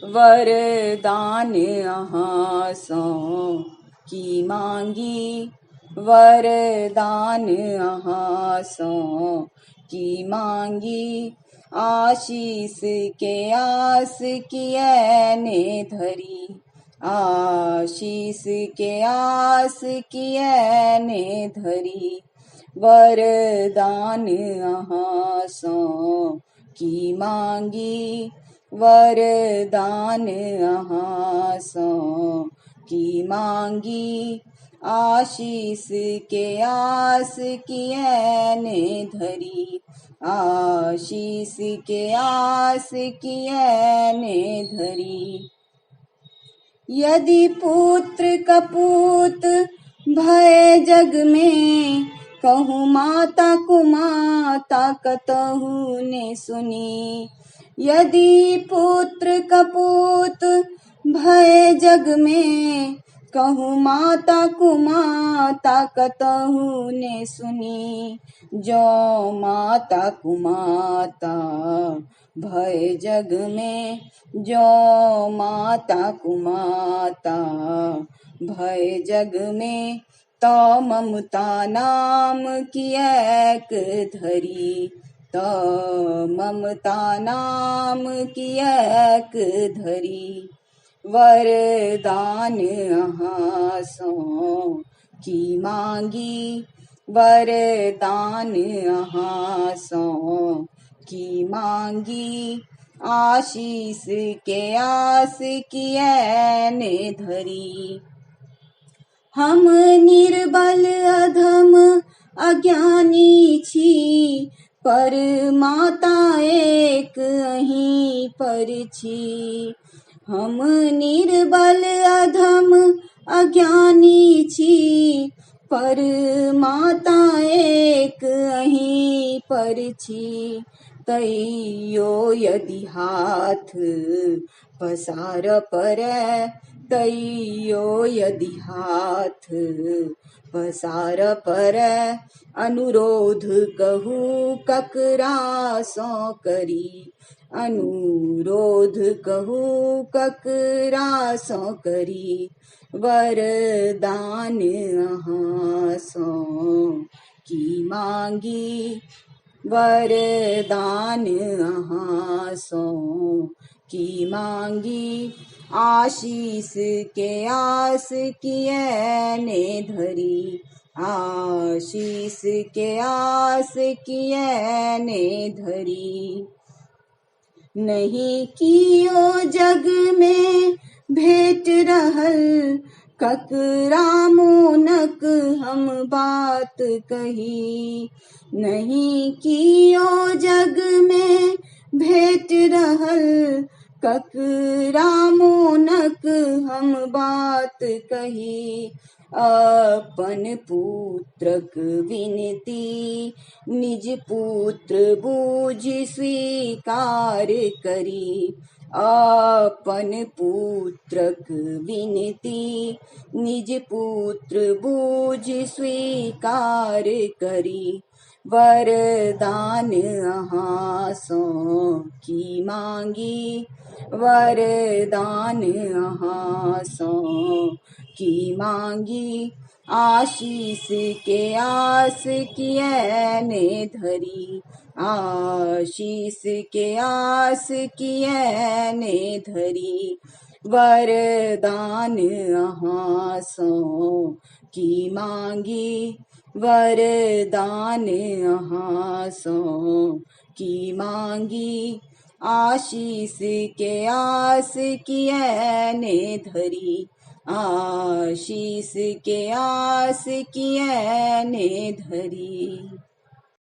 वरदान अहासों की मांगी, वरदान अहासों की मांगी। आशीष के आस किए ने धरी, आशीष के आस किए ने धरी। वरदान अहासों की मांगी, वरदान अहासों की मांगी। आशीष के आस किए ने धरी, आशीष के आस किए ने धरी। यदि पुत्र कपूत भय जग में, कहूँ माता कुमाता कतहु ने सुनी। यदि पुत्र कपूत भय जग में, कहूँ माता कुमाता कतहु ने सुनी। जो माता कुमाता भय जग में, जो माता कुमाता भय जग में। तो ममता नाम की एक धरी, तो ममता नाम की एक धरी। वरदान अहासों की मांगी, वरदान अहासों की मांगी। आशीष के आस किए ने धरी। हम निर्बल अधम अज्ञानी छी, पर माता एक अहीं पर छी। हम निर्बल अधम अज्ञानी छी, पर माता एक अहीं पर छी। तैयो यदि हाथ पसार परै, तैयो यदि हाथ पसार परै। अनुरोध कहूँ ककरा सो करी, अनुरोध कहूँ ककरा सो करी। वरदान अहासों की मांगी, वरदान अहासों की मांगी। आशीष के आस किए ने धरी, आशीष के आस किए ने धरी। नहीं कियो जग में भेट रहल, ककरा मोनक हम बात कही। नहीं कियो जग में भेट रहल, ककरा मोनक हम बात कही। अपन पुत्रक विनती, निज पुत्र बूझ स्वीकार करी। अपन पुत्रक विनती, निज पुत्र बूझ स्वीकार करी। वरदान अहासों की मांगी, वरदान अहासों की मांगी। आशीष के आस किए ने धरी, आशीष के आस किए ने धरी। वरदान अहासों की मांगी, वरदान अहासों की मांगी। आशीष के आस किए ने धरी, आशीष के आस किए ने धरी।